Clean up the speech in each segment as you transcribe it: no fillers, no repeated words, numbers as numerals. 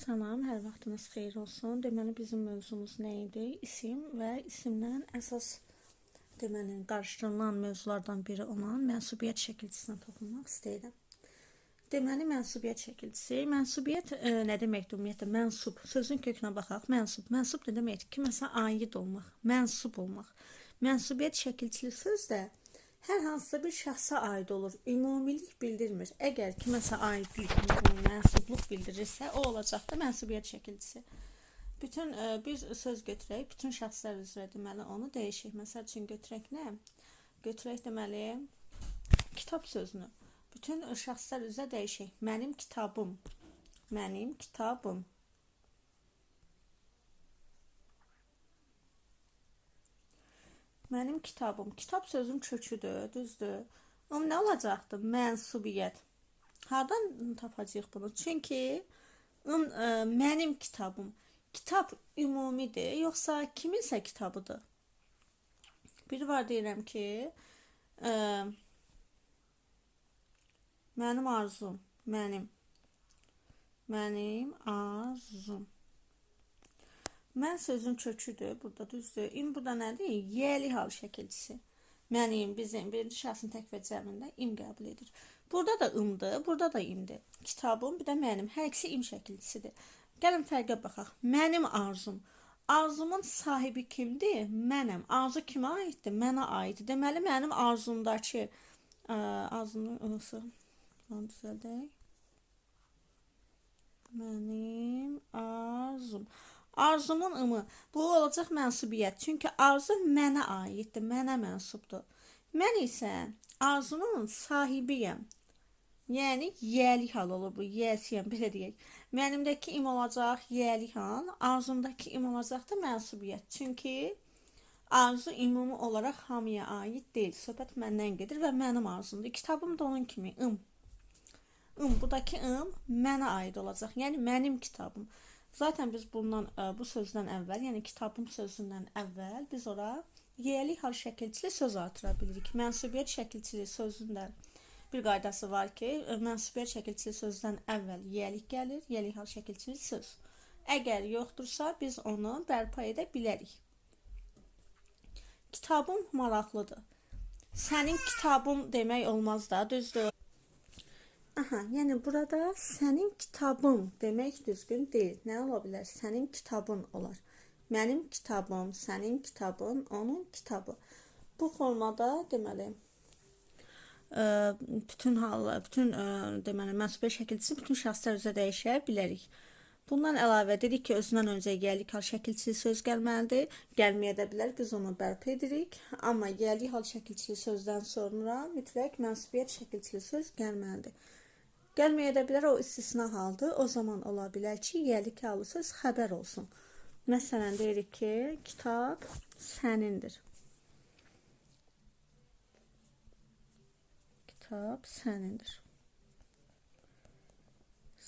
Salam, hər vaxtınız xeyir olsun. Deməli bizim mövzumuz nə idi? İsim və isimdən əsas qarşıdırılan mövzulardan biri olan mənsubiyyət şəkilçisinə toxunmaq istəyirəm. Deməli mənsubiyyət şəkilçisi, mənsubiyyət nə deməkdir ümumiyyətlə? Mənsub sözün kökünə baxaq. Mənsub nə deməkdir? Kiməsə aid olmaq, mənsub olmaq. Mənsubiyyət şəkilçili söz də hər hansısa bir şəxsə aid olur. Ümumilik bildirmir. Əgər kiməsə aidlik, mənsubluq bildirirsə, o olacaq da mənsubiyyət şəkilçisi. Bir söz götürək, bütün şəxslər üzrə deməli onu dəyişək. Məsəl üçün götürək nə? Götürək deməli kitab sözünü. Bütün şəxslər üzrə dəyişək. Mənim kitabım. Mənim kitabım. Mənim kitabım. Kitab sözün köküdür, düzdür. Amma nə olacaqdı? Mənsubiyyət. Hardan tapacağıq bunu? Çünki mənim kitabım. Kitab ümumidir, yoxsa kiminsə kitabıdır? Bir var deyirəm ki, mənim arzum, mənim arzum. Mən sözün köküdür, burada düzdür. İm burada nədir? Y'li hal şəkilçisi. Mənim, bizim, birinci şəxsin tək və cəmində im qəbul edir. Burada da imdir, burada da imdir. Kitabım, bir də mənim. Hər ikisi im şəkilçisidir. Gəlin fərqə baxaq. Mənim arzum. Arzumun sahibi kimdir? Mənəm. Arzu kimə aiddir? Mənə aiddir. Deməli, mənim arzumdakı arzumun ınısı. Onu düzəldək. Mənim arzum. Arzumun ımı. Bu olacaq mənsubiyyət. Çünki arzu mənə aiddir, mənə mənsubdur. Mən isə arzumun sahibiyəm. Yəni, yəli hal olur bu, yəsiyəm, belə deyək. Mənimdəki im olacaq yəli hal, arzumdakı im olacaq da mənsubiyyət. Çünki arzu ümumi olaraq hamıya aid deyil. Söhbət məndən gedir və mənim arzumdur. Kitabım da onun kimi, Buradakı mənə aid olacaq. Yəni, mənim kitabım. Zaten biz bu sözdən əvvəl, yəni kitabım sözündən əvvəl biz ora yəli hal şəkilçili söz artıra bilirik. Mənsubiyyət şəkilçili sözündən bir qaydası var ki, mənsubiyyət şəkilçili sözdən əvvəl yəlik gəlir, yəli hal şəkilçili söz. Əgər yoxdursa, biz onu bərpa edə bilərik. Kitabım maraqlıdır. Sənin kitabın demək olmaz da, düzdür. Yəni burada sənin kitabın demək düzgün deyil. Nə ola bilər? Sənin kitabın olar. Mənim kitabım, sənin kitabın, onun kitabı. Bu formada deməli bütün deməli mənsubiyyət şəkilçisi bütün şəxslər üzrə dəyişə bilərik. Bundan əlavə dedik ki, özündən öncə yəlik hal şəkilçili söz gəlməlidir. Gəlməyə də bilər, biz onu bərpa edirik. Amma yəlik hal şəkilçili sözdən sonra mütləq mənsubiyyət şəkilçili söz gəlməlidir. Gəlməyə də bilər, o istisna haldır. O zaman ola bilər ki, yəlik hallı söz xəbər olsun. Məsələn, deyirik ki, kitab sənindir. Kitab sənindir.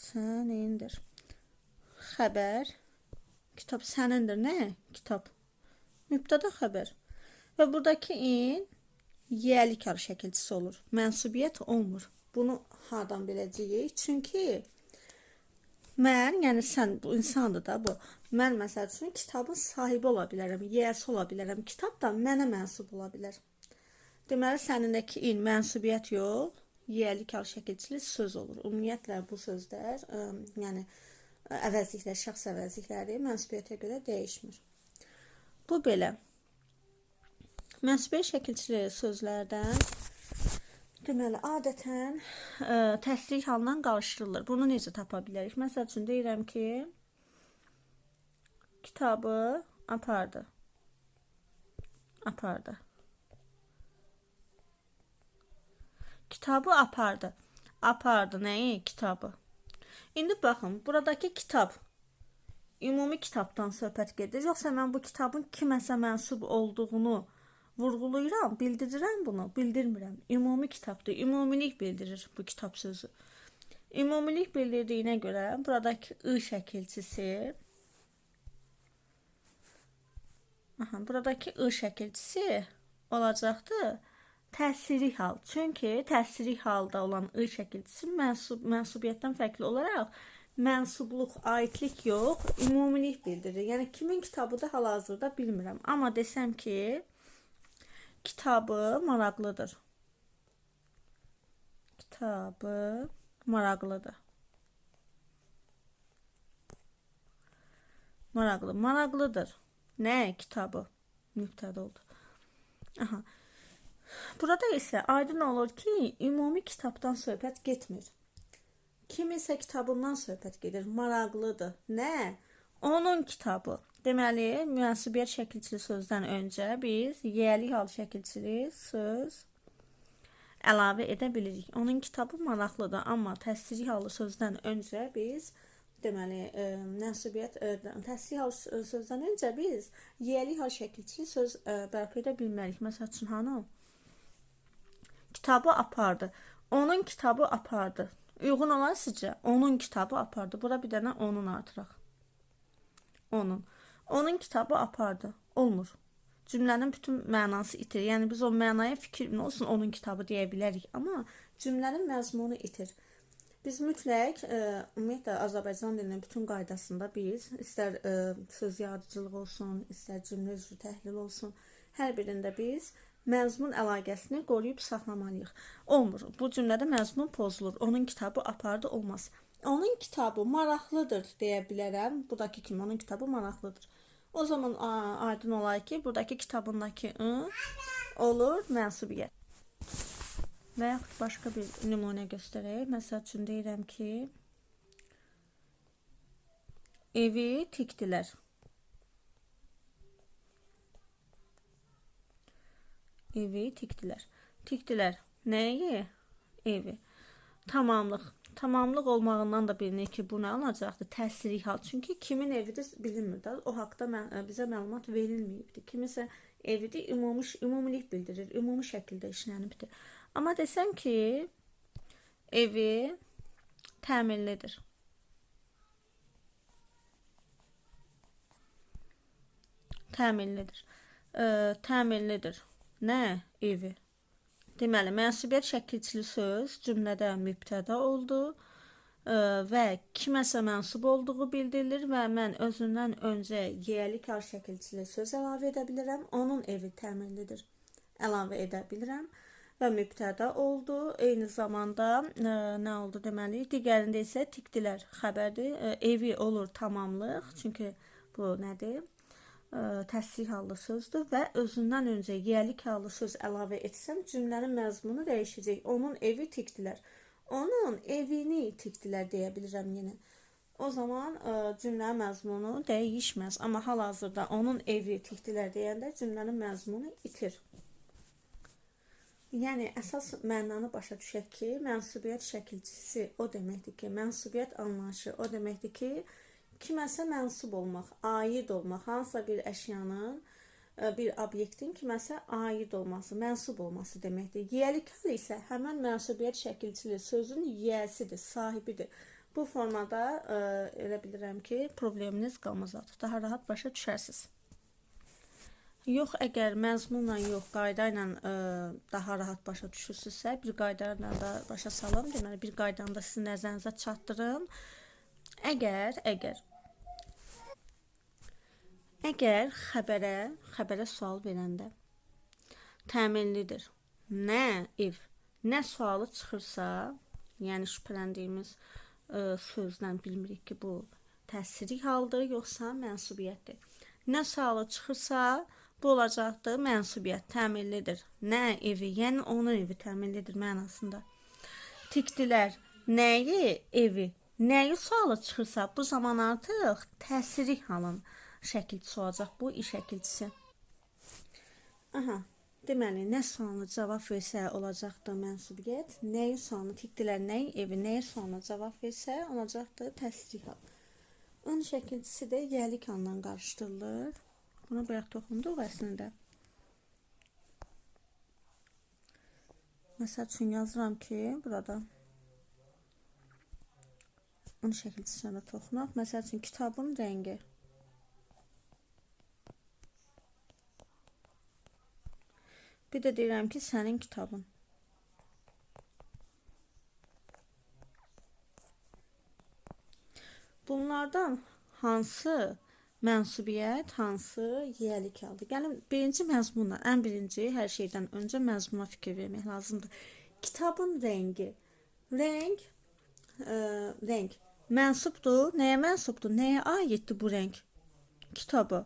Sənindir. Xəbər. Kitab sənindir. Nə? Kitab. Mübtəda xəbər. Və buradakı in yəlik hal şəkilçisi olur. Mənsubiyyət olmur. Bunu hardan biləcəyik? Çünki mən, yəni sən, bu insandır da bu. Mən məsəl üçün kitabın sahibi ola bilərəm, yiyəsi ola bilərəm. Kitab da mənə mənsub ola bilər. Deməli, sənindəki in mənsubiyyət yox, yiyəlik hal şəkilçili söz olur. Ümumiyyətlə bu sözlər, yəni əvəzliklər, şəxs əvəzlikləri mənsubiyyətə görə dəyişmir. Bu belə. Mənsubiyyət şəkilçili sözlərdən deməli, adətən təsdiq halından qarışdırılır. Bunu necə tapa bilərik? Məsəl üçün deyirəm ki, kitabı apardı. Apardı. Kitabı apardı. Apardı nəyi? Kitabı. İndi baxın, buradakı kitab ümumi kitabdan söhbət gedir. Yoxsa mən bu kitabın kiməsə mənsub olduğunu vurğulayıram, bildirirəm bunu, bildirmirəm. Ümumi kitabdır, ümumilik bildirir bu kitab sözü. Ümumilik bildirdiyinə görə buradakı ı şəkilçisi buradakı ı şəkilçisi olacaqdır təsiri hal. Çünki təsiri halda olan ı şəkilçisi mənsubiyyətdən fərqli olaraq mənsubluq, aidlik yox, ümumilik bildirir. Yəni kimin kitabıdır hal-hazırda bilmirəm. Amma desəm ki, kitabı maraqlıdır. Kitabı maraqlıdır. Maraqlıdır. Nə kitabı? Mübtəda oldu. Aha. Burada isə aydın olur ki, ümumi kitabdan söhbət getmir. Kimisə kitabından söhbət gedir. Maraqlıdır. Nə? Onun kitabı. Deməli, mənsubiyyət şəkilçili sözdən öncə biz yiyəlik hal şəkilçili söz əlavə edə bilirik. Onun kitabı maraqlıdır, amma təsdiq halı sözdən öncə biz deməli, təsdiq halı sözdən öncə biz yiyəlik hal şəkilçili söz bərpa edə bilmərik. Məsəl üçün, hanı? Kitabı apardı. Onun kitabı apardı. Uyğun olan sizcə? Onun kitabı apardı. Bura bir dənə onun artıraq. Onun kitabı apardı. Olmur. Cümlənin bütün mənası itir. Yəni biz o mənaya fikir olsun onun kitabı deyə bilərik. Amma cümlənin məzmunu itir. Biz mütləq, ümumiyyətlə Azərbaycan dilinin bütün qaydasında biz istər söz yaradıcılıq olsun, istər cümlə üzrü təhlil olsun, hər birində biz məzmun əlaqəsini qoruyub saxlamalıyıq. Olmur. Bu cümlədə məzmun pozulur. Onun kitabı apardı olmaz. Onun kitabı maraqlıdır deyə bilərəm. Buradakı kimi onun kitabı maraqlıdır. O zaman aydın olar ki, buradakı kitabındakı olur mənsubiyyət. Və yaxud başqa bir nümunə göstərək. Məsəl üçün deyirəm ki, evi tikdilər. Evi tikdilər. Tikdilər. Nəyi? Evi. Tamamlıq. Tamamlıq olmağından da bilinir ki, bu nə olacaqdır? Təsiri hal. Çünki kimin evidir bilinmir. O haqda bizə məlumat verilməyibdir. Kimisə evidir, ümumilik bildirir. Ümumi şəkildə işlənibdir. Amma desəm ki, evi təmirlidir. Təmirlidir. Təmirlidir. Nə? Evi. Deməli, mənsubiyyət şəkilçili söz cümlədə mübtəda oldu və kiməsə mənsub olduğu bildirilir və mən özündən öncə yiyəlik hal şəkilçili söz əlavə edə bilirəm. Onun evi təmirlidir. Əlavə edə bilirəm və mübtəda oldu. Eyni zamanda nə oldu deməli? Digərində isə tikdilər xəbərdir. Evi olur tamamlıq. Çünki bu nədir? Təsdiq hallı sözdür və özündən öncə yiyəlik hallı söz əlavə etsəm cümlənin məzmunu dəyişəcək. Onun evi tikdilər. Onun evini tikdilər deyə bilirəm yenə. O zaman cümlənin məzmunu dəyişməz. Amma hal-hazırda onun evi tikdilər deyəndə cümlənin məzmunu itir. Yəni əsas mənanı başa düşək ki, mənsubiyyət şəkilçisi o deməkdir ki, mənsubiyyət anlayışı o deməkdir ki, kiməsə mənsub olmaq, aid olmaq, hansısa bir əşyanın, bir obyektin kiməsə aid olması, mənsub olması deməkdir. Yiyəlik hal isə həmən mənsubiyyət şəkilçili sözün yiyəsidir, sahibidir. Bu formada elə bilirəm ki, probleminiz qalmazdır. Daha rahat başa düşərsiniz. Yox, əgər məzmunla yox, qayda ilə daha rahat başa düşürsünüzsə, bir qayda ilə da başa salım. Deməli, bir qaydanı da sizin nəzərinizə çatdırım. Əgər xəbərə sual verəndə təminlidir, nə ev, nə sualı çıxırsa, yəni şübhələndiyimiz sözdən bilmirik ki, bu təsiri haldır, yoxsa mənsubiyyətdir. Nə sualı çıxırsa, bu olacaqdır mənsubiyyət, təminlidir. Nə evi, yəni onun evi təminlidir mənasında. Tikdilər, nəyi, evi, nəyi sualı çıxırsa, bu zaman artıq təsiri halın şəkilçisi olacaq, bu iş şəkilçisi. Deməli, nə sualına cavab versə olacaqdır mənsubiyyət, nəyi sualını tikdilər, nəyi evi, nəyi sualına cavab versə olacaqdır təsiri hal. Ön şəkilçisi də yiyəlik halından qarışdırılır. Buna bayaq toxunduq əslində. Məsəl üçün yazıram ki, burada ön şəkilçisine də toxunaq. Məsəl üçün kitabın rəngi. Bir də deyirəm ki, sənin kitabın. Bunlardan hansı mənsubiyyət, hansı yiyəlik aldı? Gəlin birinci məzmunla, ən birinci hər şeydən öncə məzmuna fikir vermək lazımdır. Kitabın rəngi. Renk mənsubdur. Nəyə mənsubdur? Nəyə aiddir bu renk? Kitaba.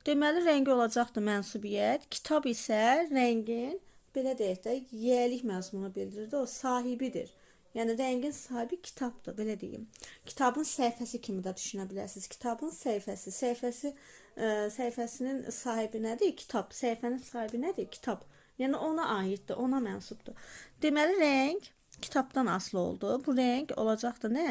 Deməli, rəngi olacaqdır mənsubiyyət. Kitab isə rəngin, belə deyək də, yiyəlik məzmunu bildirir. O sahibidir. Yəni, rəngin sahibi kitabdır, belə deyim. Kitabın səhifəsi kimi də düşünə bilərsiniz. Kitabın səhifəsi, səhifəsinin sahibi nədir? Kitab. Səhifənin sahibi nədir? Kitab. Yəni, ona aiddir, ona mənsubdur. Deməli, rəng kitabdan asılı oldu. Bu rəng olacaqdır nə?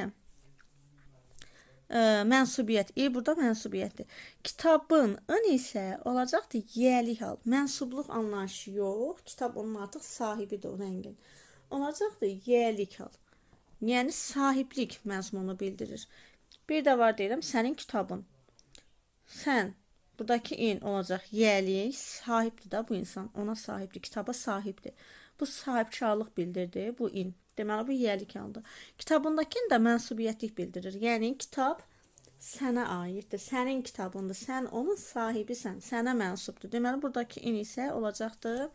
Mənsubiyyət. Burada mənsubiyyətdir. Kitabın isə olacaqdır yiyəlik hal. Mənsubluq anlayışı yox. Kitab onun artıq sahibidir o rəngin. Olacaqdır yiyəlik hal. Yəni sahiblik məzmunu bildirir. Bir də var deyirəm, sənin kitabın. Sən, buradakı in olacaq yiyəlik, sahibdir da bu insan. Ona sahibdir, kitaba sahibdir. Bu sahibkarlıq bildirdi, bu in. Deməli, bu yiyəlik haldır. Kitabındakini də mənsubiyyətlik bildirir. Yəni, kitab sənə aiddir, sənin kitabındır, sən onun sahibisən, sənə mənsubdur. Deməli, buradakı in isə olacaqdır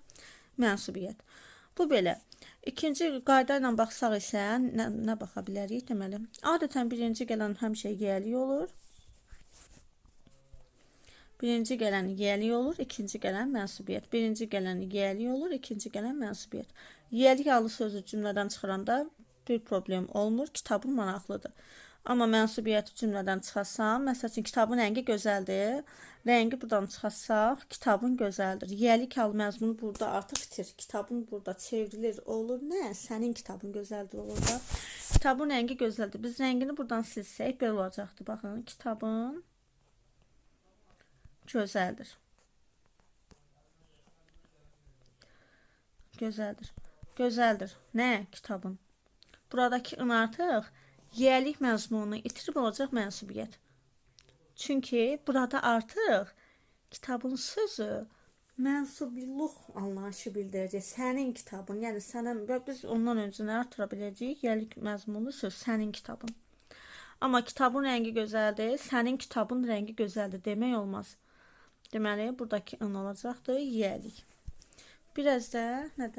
mənsubiyyət. Bu belə. İkinci qayda ilə baxsaq isə nə baxa bilərik? Deməli, adətən birinci gələn həmişə yiyəlik olur. Birinci gələn yiyəlik olur, ikinci gələn mənsubiyyət. Birinci gələn yiyəlik olur, ikinci gələn mənsubiyyət. Yiyəlik halı sözü cümlədən çıxaranda bir problem olmur, kitabın maraqlıdır. Amma mənsubiyyəti cümlədən çıxarsam, məsəl üçün kitabın rəngi gözəldir. Rəngi buradan çıxarsaq, kitabın gözəldir. Yiyəlik halı məzmunu burada artıq bitir. Kitabın burada çevrilir, olur nə? Sənin kitabın gözəldir olur da. Kitabın rəngi gözəldir. Biz rəngini buradan silsək, belə olacaqdır. Baxın, kitabın gözəldir. Gözəldir. Gözəldir. Nə? Kitabın. Buradakı ın artıq yiyəlik məzmununu itirib olacaq mənsubiyyət. Çünki burada artıq kitabın sözü mənsubliluq anlayışı bildirəcək. Sənin kitabın, yəni sənə, biz ondan öncə nə artıra biləcəyik? Yiyəlik məzmunlu söz, sənin kitabın. Amma kitabın rəngi gözəldir, sənin kitabın rəngi gözəldir demək olmaz. Deməli, buradakı ın olacaqdır yiyəlik. Biraz da nədən?